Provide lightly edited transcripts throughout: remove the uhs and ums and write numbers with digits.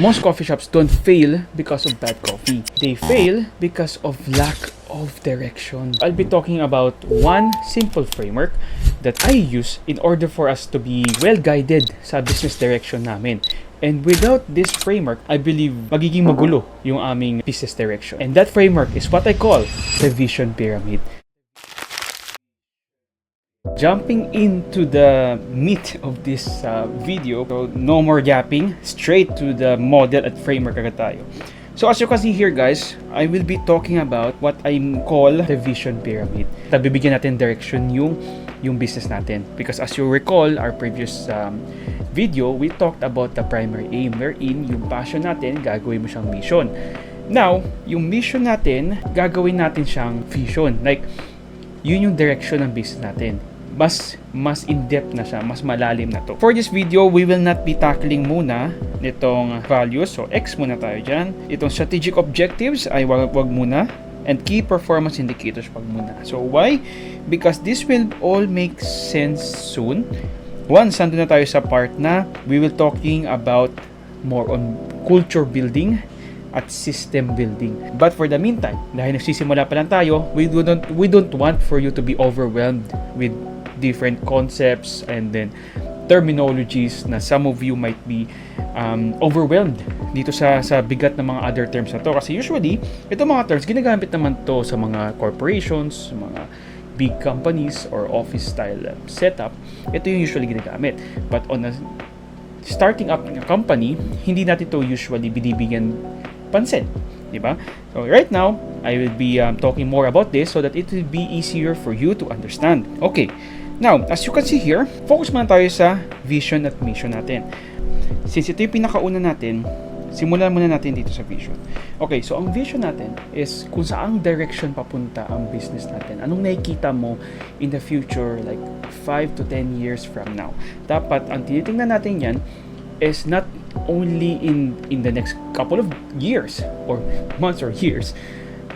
Most coffee shops don't fail because of bad coffee. They fail because of lack of direction. I'll be talking about one simple framework that I use in order for us to be well guided sa business direction namin. And without this framework, I believe magiging magulo yung aming business direction. And that framework is what I call the vision pyramid. Jumping into the meat of this video, so no more yapping, straight to the model at framework agad tayo. So as you can see here guys, I will be talking about what I call the vision pyramid. Bibigyan natin direction yung business natin. Because as you recall, our previous video, we talked about the primary aim, wherein yung passion natin, gagawin mo siyang mission. Now, yung mission natin, gagawin natin siyang vision. Like, yun yung direction ng business natin. Mas in-depth na siya, mas malalim na to. For this video, we will not be tackling muna nitong values. So, X muna tayo dyan. Itong strategic objectives ay wag muna. And key performance indicators wag muna. So, why? Because this will all make sense soon. Once, nandun na tayo sa part na we will talking about more on culture building at system building. But for the meantime, dahil nagsisimula pa lang tayo, we don't want for you to be overwhelmed with different concepts and then terminologies na some of you might be overwhelmed dito sa bigat ng mga other terms na to. Kasi usually, itong mga terms, ginagamit naman to sa mga corporations, mga big companies or office style setup. Ito yung usually ginagamit. But on a starting up a company, hindi natin to usually binibigyan pansin, di ba? So right now, I will be talking more about this so that it will be easier for you to understand. Okay. Now, as you can see here, focus muna tayo sa vision at mission natin. Since ito yung pinakauna natin, simulan muna natin dito sa vision. Okay, so ang vision natin is kung saang direction papunta ang business natin. Anong nakikita mo in the future, like 5 to 10 years from now. Dapat, ang tinitingnan natin yan is not only in the next couple of years or months or years,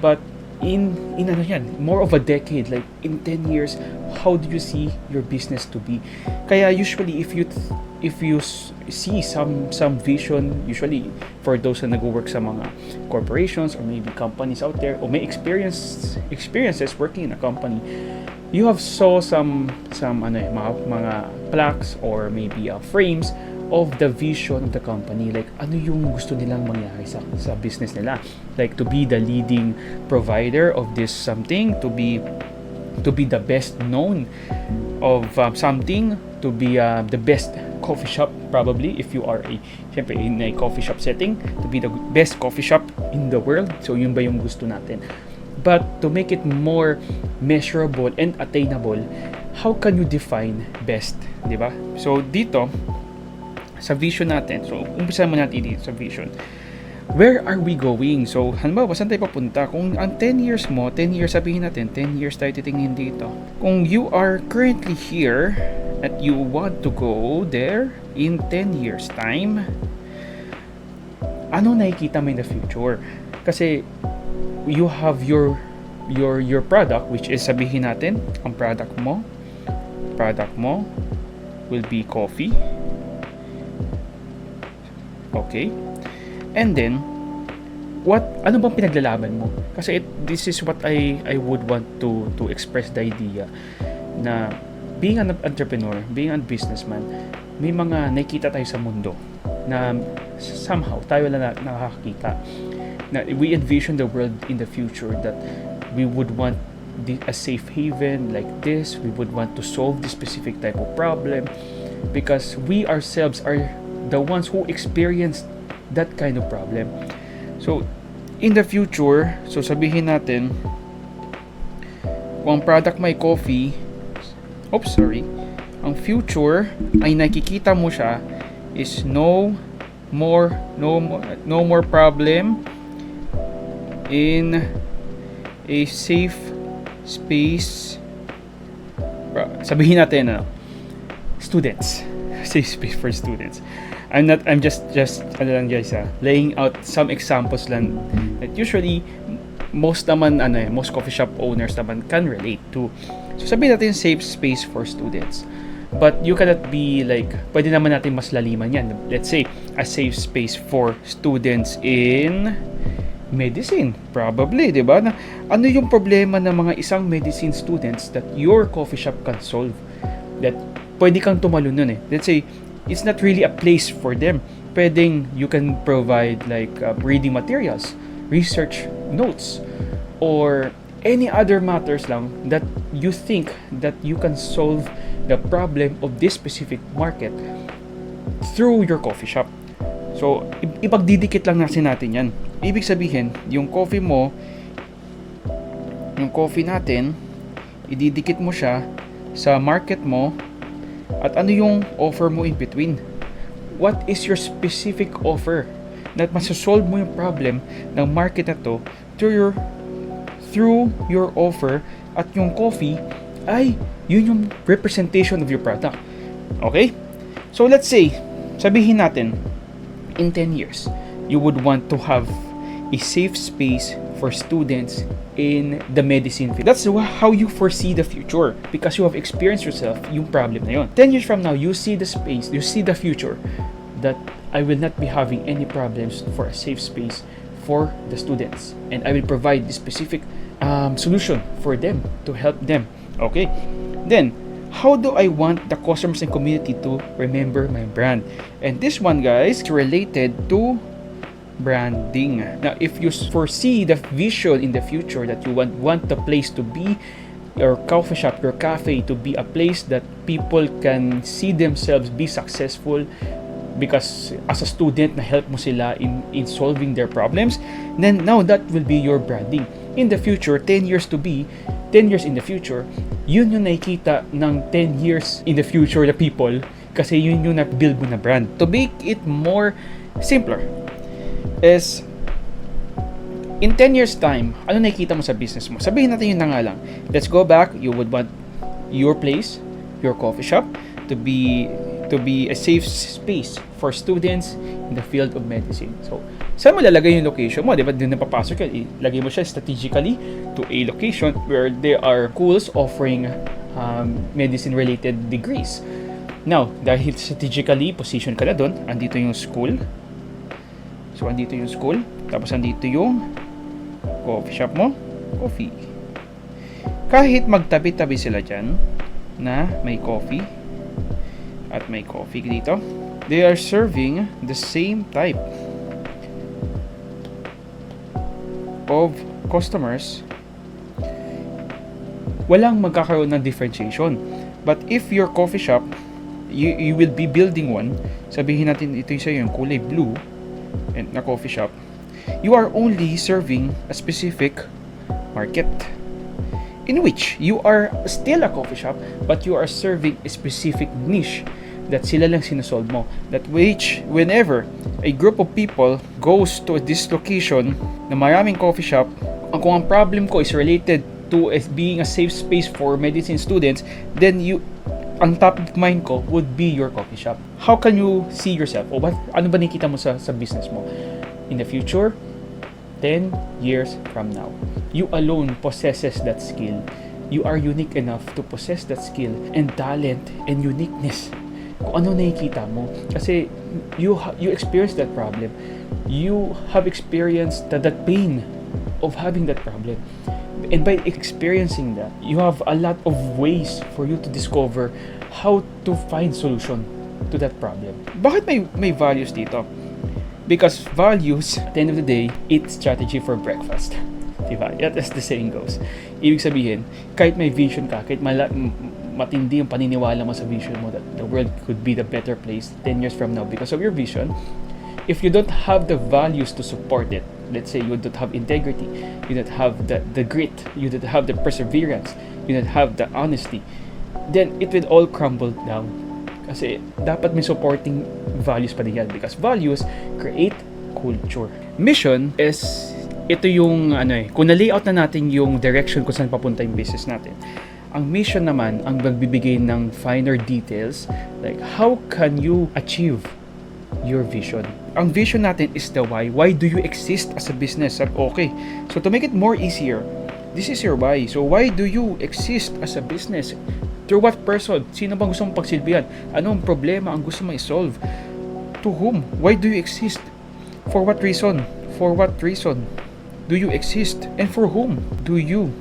but in ano yan, more of a decade, like in 10 years, how do you see your business to be? Kaya usually if you see some vision, usually for those na nag-work sa mga corporations or maybe companies out there or may experiences working in a company, you have saw some mga plaques or maybe frames of the vision of the company, like ano yung gusto nilang mangyari sa business nila, like to be the leading provider of this something, to be the best known of something, to be the best coffee shop probably if you are syempre in a coffee shop setting, to be the best coffee shop in the world. So yun ba yung gusto natin? But to make it more measurable and attainable, how can you define best, di ba? So dito sa vision natin, so umpisa mo natin dito sa vision. Where are we going? So, halimbawa, saan tayo papunta? Kung ang 10 years mo, 10 years sabihin natin, 10 years tayo titingin dito. Kung you are currently here at you want to go there in 10 years time, ano nakikita mo in the future? Kasi you have your product, which is sabihin natin, ang product mo will be coffee. Okay? And then, ano bang pinaglalaban mo? Kasi this is what I would want to express the idea na being an entrepreneur, being a businessman, may mga nakikita tayo sa mundo na somehow tayo lang nakakakita. Na we envision the world in the future that we would want a safe haven like this. We would want to solve this specific type of problem because we ourselves are the ones who experienced that kind of problem. So, in the future, so sabihin natin, kung ang product may coffee, ang future ay nakikita mo siya is no more problem in a safe space. Sabihin natin students. Safe space for students. I'm just ano lang guys, laying out some examples lang that usually most coffee shop owners naman can relate to. So sabihin natin safe space for students. But you cannot be like, pwede naman natin mas laliman yan. Let's say, a safe space for students in medicine. Probably, di ba? Ano yung problema ng mga isang medicine students that your coffee shop can solve? That pwede kang tumalon nun eh. Let's say, it's not really a place for them. Pwedeng you can provide like reading materials, research notes, or any other matters lang that you think that you can solve the problem of this specific market through your coffee shop. So, ipagdidikit lang natin yan. Ibig sabihin, yung coffee mo, yung coffee natin, ididikit mo siya sa market mo, at ano yung offer mo in between. What is your specific offer na masasolve mo yung problem ng market na to through your offer, at yung coffee ay yun yung representation of your product. Okay? So let's say, sabihin natin, in 10 years, you would want to have a safe space for students in the medicine field. That's how you foresee the future, because you have experienced yourself yung problem na yun. 10 years from now, you see the space, you see the future that I will not be having any problems for a safe space for the students, and I will provide the specific solution for them to help them. Okay? Then, how do I want the customers and community to remember my brand? And this one, guys, is related to branding. Now, if you foresee the vision in the future that you want the place to be, your coffee shop, your cafe, to be a place that people can see themselves be successful because as a student na help mo sila in solving their problems, then now that will be your branding. In the future, 10 years in the future, yun yung nakikita ng 10 years in the future na people, kasi yun yung na-build mo na brand. To make it more simpler is, in 10 years time, ano nakikita mo sa business mo? Sabihin natin yun na nga lang. Let's go back. You would want your place, your coffee shop, to be a safe space for students in the field of medicine. So, saan mo lalagay yung location mo? Diba? Doon na papasok yan. Ilagay mo siya strategically to a location where there are schools offering medicine-related degrees. Now, dahil strategically position ka na doon, andito yung school. So, andito yung school. Tapos, andito yung coffee shop mo. Coffee. Kahit magtabi-tabi sila dyan na may coffee at may coffee dito, they are serving the same type of customers. Walang magkakaroon ng differentiation. But if your coffee shop, you will be building one, sabihin natin ito yung kulay blue and na coffee shop, you are only serving a specific market in which you are still a coffee shop, but you are serving a specific niche that sila lang sinasolve mo. That which, whenever a group of people goes to this location na maraming coffee shop, kung ang problem ko is related to being a safe space for medicine students, then ang top of mind ko would be your coffee shop. How can you see yourself? O ano ba nakikita mo sa business mo? In the future, 10 years from now, you alone possesses that skill. You are unique enough to possess that skill and talent and uniqueness. Kung ano nakikita mo. Kasi you experience that problem. You have experienced that pain of having that problem. And by experiencing that, you have a lot of ways for you to discover how to find solution to that problem. Bakit may values dito? Because values, at the end of the day, eat strategy for breakfast. Diba? As the saying goes. Ibig sabihin, kahit may vision ka, kahit matindi yung paniniwala mo sa vision mo that the world could be the better place 10 years from now because of your vision, if you don't have the values to support it, let's say you don't have integrity, you don't have the grit, you don't have the perseverance, you don't have the honesty, then it will all crumble down. Kasi dapat may supporting values pa din yan, because values create culture. Mission is, ito yung kung na-layout na natin yung direction kung saan papunta yung business natin. Ang mission naman ang magbibigay ng finer details, like how can you achieve your vision. Ang vision natin is the why. Why do you exist as a business? Okay, so to make it more easier, this is your why. So why do you exist as a business? Through what person? Sino bang gusto mong pagsilbihan? Ano ang problema ang gusto mong i-solve? To whom? Why do you exist? For what reason? For what reason do you exist? And for whom do you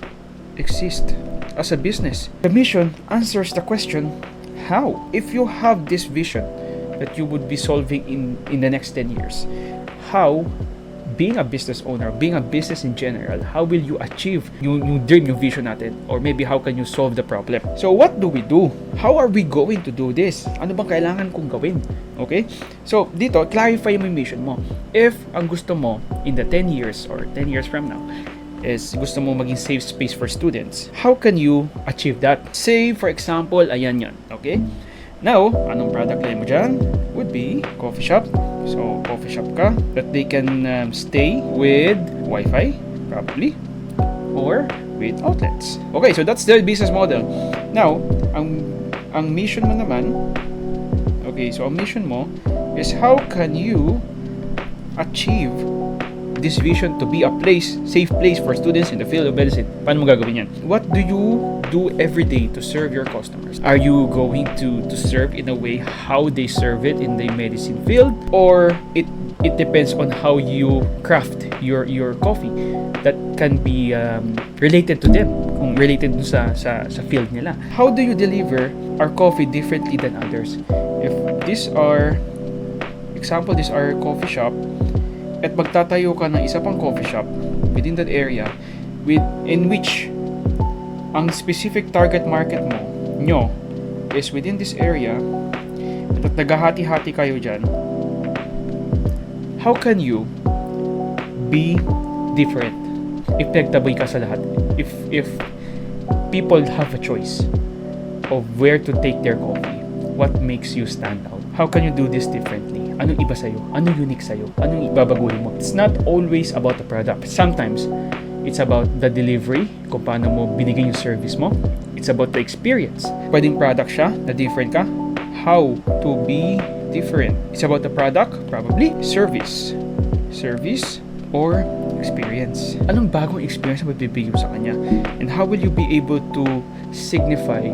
exist as a business? The mission answers the question, how? If you have this vision that you would be solving in the next 10 years, how, being a business owner, being a business in general, how will you achieve yung dream, yung vision natin? Or maybe how can you solve the problem? So what do we do? How are we going to do this? Ano bang kailangan kong gawin? Okay? So dito, clarify mo yung mission mo. If ang gusto mo in the 10 years or 10 years from now is gusto mo maging safe space for students, how can you achieve that? Say for example, ayan yan. Okay? Now, anong product line mo dyan? Would be coffee shop. So, coffee shop ka that they can stay with Wi-Fi, probably, or with outlets. Okay, so that's the business model. Now, ang mission mo naman, okay, so ang mission mo is how can you achieve this vision to be a place, safe place for students in the field of medicine? Paano mo gagawin yan? What do you do every day to serve your customers? Are you going to serve in a way how they serve it in the medicine field? Or it depends on how you craft your coffee that can be related to them, kung related dun sa field nila. How do you deliver our coffee differently than others? If these are, example, these are coffee shop, at magtatayo ka ng isa pang coffee shop within that area in which ang specific target market nyo is within this area at naghahati-hati kayo dyan, how can you be different if nagtaboy ka sa lahat? If people have a choice of where to take their coffee, what makes you stand out? How can you do this differently? Anong iba sa'yo? Anong unique sa'yo? Anong ibabaguhin mo? It's not always about the product. Sometimes, it's about the delivery, kung paano mo binigay yung service mo. It's about the experience. Pwedeng product siya, na different ka. How to be different? It's about the product, probably. Service. Service or experience. Anong bagong experience na mabibigay mo sa kanya? And how will you be able to signify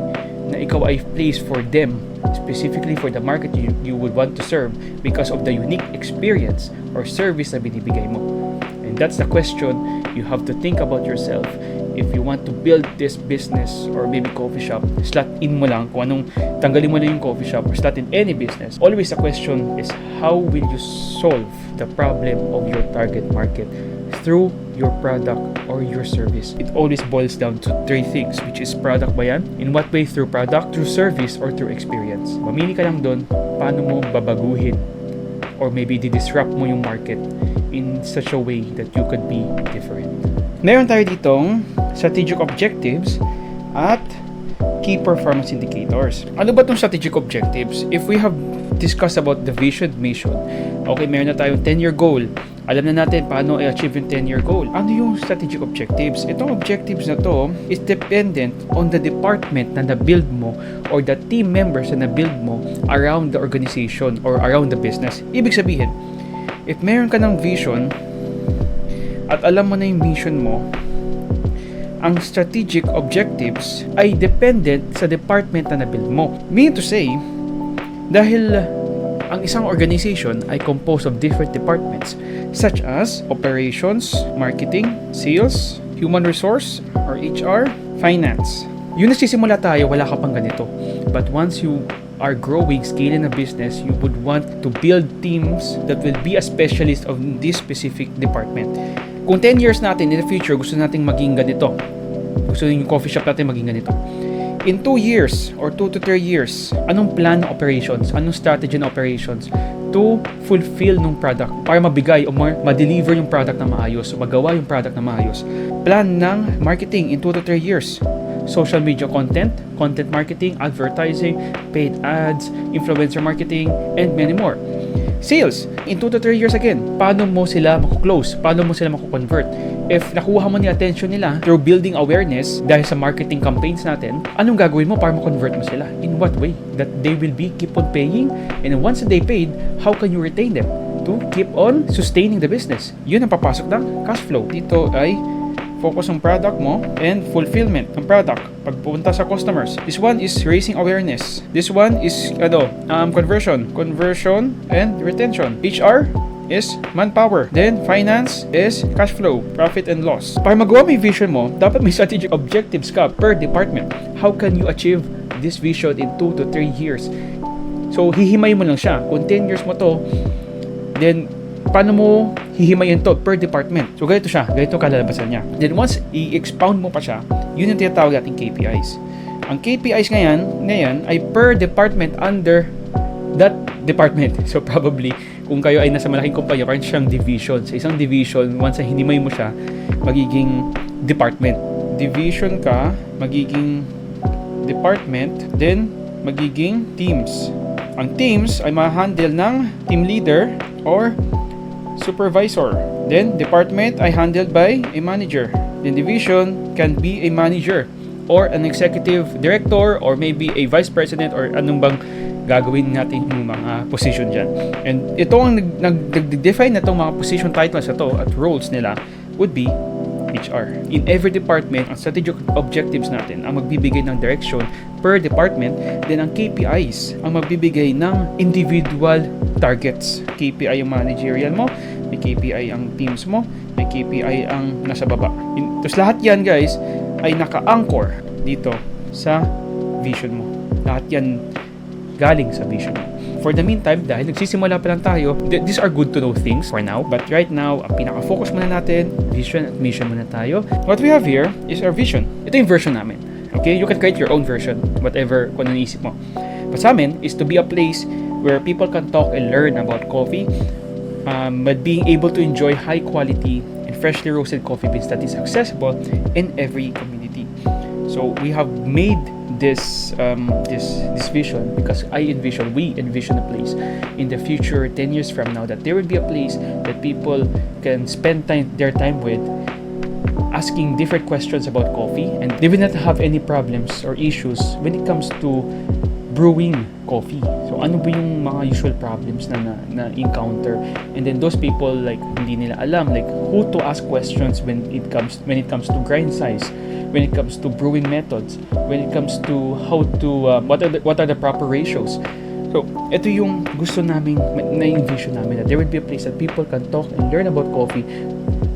na ikaw ay place for them, specifically for the market you would want to serve because of the unique experience or service na binibigay mo? And that's the question you have to think about yourself if you want to build this business or maybe coffee shop. Slot in mo lang kung anong, tanggalin mo lang yung coffee shop or slot in any business. Always the question is, how will you solve the problem of your target market through your product or your service? It always boils down to three things, which is product ba yan? In what way? Through product, through service, or through experience. Mamili ka lang doon paano mo babaguhin or maybe di-disrupt mo yung market in such a way that you could be different. Meron tayo ditong strategic objectives at key performance indicators. Ano ba itong strategic objectives? If we have discussed about the vision, mission, okay, meron na tayong 10-year goal. Alam na natin paano i-achieve yung 10-year goal. Ano yung strategic objectives? Itong objectives na to is dependent on the department na na-build mo or the team members na na-build mo around the organization or around the business. Ibig sabihin, if meron ka ng vision at alam mo na yung mission mo, ang strategic objectives ay dependent sa department na na-build mo. Meaning to say, dahil ang isang organization ay composed of different departments such as operations, marketing, sales, human resource or HR, finance. Yun nagsisimula tayo, wala ka pang ganito. But once you are growing, scaling a business, you would want to build teams that will be a specialist of this specific department. Kung 10 years natin in the future, gusto nating maging ganito. Gusto yung coffee shop natin maging ganito. In 2 years or 2 to 3 years, anong plan ng operations? Anong strategy ng operations to fulfill ng product para mabigay o ma-deliver yung product na maayos o magawa yung product na maayos? Plan ng marketing in 2 to 3 years. Social media content, content marketing, advertising, paid ads, influencer marketing, and many more. Sales, in 2 to 3 years again, paano mo sila maku-close? Paano mo sila maku-convert? If nakuha mo ni attention nila through building awareness dahil sa marketing campaigns natin, anong gagawin mo para ma-convert mo sila? In what way? That they will be keep on paying, and once they paid, how can you retain them to keep on sustaining the business? Yun ang papasok ng cash flow. Dito ay focus ang product mo, and fulfillment ng product pagpunta sa customers. This one is raising awareness. This one is conversion and retention. HR is manpower. Then finance is cash flow, profit and loss. Para magawa mo yung vision mo, dapat may strategic objectives ka per department. How can you achieve this vision in 2 to 3 years? So hihimay mo lang siya. Kung 10 years mo to, then paano mo hihimayin to per department? So ganito siya, ganito kalalabasan niya. Then once i-expound mo pa siya, yun yung tinatawag nating KPIs. Ang KPIs ngayon ay per department under that department. So probably, kung kayo ay nasa malaking kumpanya, parang siyang division. Sa isang division, once na hinimay mo siya, magiging department. Division ka, magiging department, then magiging teams. Ang teams ay ma-handle ng team leader or supervisor. Then department ay handled by a manager. Then division can be a manager or an executive director or maybe a vice president or anong bang gagawin natin yung mga position dyan. And ito ang nag-define na itong mga position titles na to at roles nila would be HR. In every department, ang strategic objectives natin ang magbibigay ng direction per department, then ang KPIs ang magbibigay ng individual targets. KPI yung managerial mo, may KPI ang teams mo, may KPI ang nasa baba. Tapos lahat yan guys ay naka-anchor dito sa vision mo. Lahat yan galing sa vision mo. For the meantime, dahil nagsisimula pa lang tayo, these are good to know things for now. But right now, ang pinaka-focus muna natin, vision at mission muna tayo. What we have here is our vision. Ito yung version namin. Okay? You can create your own version, whatever kung ano naisip mo. But sa amin is to be a place where people can talk and learn about coffee, but being able to enjoy high quality and freshly roasted coffee beans that is accessible in every community. So we have made this vision because we envision a place in the future 10 years from now that there will be a place that people can spend their time with asking different questions about coffee, and they will not have any problems or issues when it comes to brewing coffee. So ano ba yung mga usual problems na encounter, and then those people like hindi nila alam like who to ask questions when it comes to grind size, when it comes to brewing methods, when it comes to how to what are the proper ratios. So ito yung gusto namin na-envision namin, that there will be a place that people can talk and learn about coffee,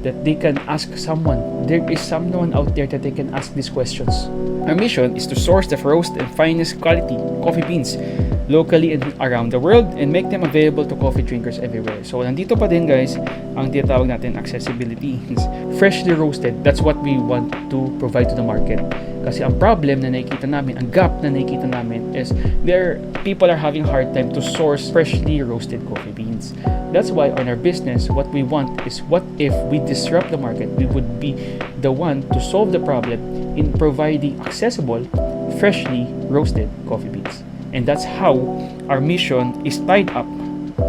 that they can ask someone. There is someone out there that they can ask these questions. Our mission is to source the first and finest quality coffee beans locally and around the world and make them available to coffee drinkers everywhere. So nandito pa din guys ang tinatawag natin accessibility. Freshly roasted, that's what we want to provide to the market. Kasi ang problem na nakikita namin, ang gap na nakikita namin is people are having a hard time to source freshly roasted coffee beans. That's why on our business, what we want is, what if we disrupt the market? We would be the one to solve the problem in providing accessible, freshly roasted coffee beans. And that's how our mission is tied up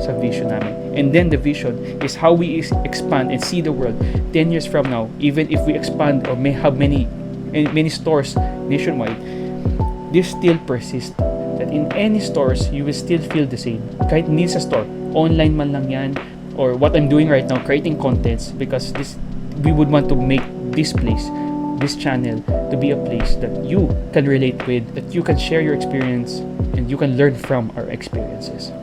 sa vision namin. And then the vision is how we expand and see the world 10 years from now. Even if we expand or may have many stores nationwide, this still persists. That in any stores, you will still feel the same. Kahit hindi sa store, online man lang yan, or what I'm doing right now, creating contents, because we would want to make this place, this channel, to be a place that you can relate with, that you can share your experience, and you can learn from our experiences.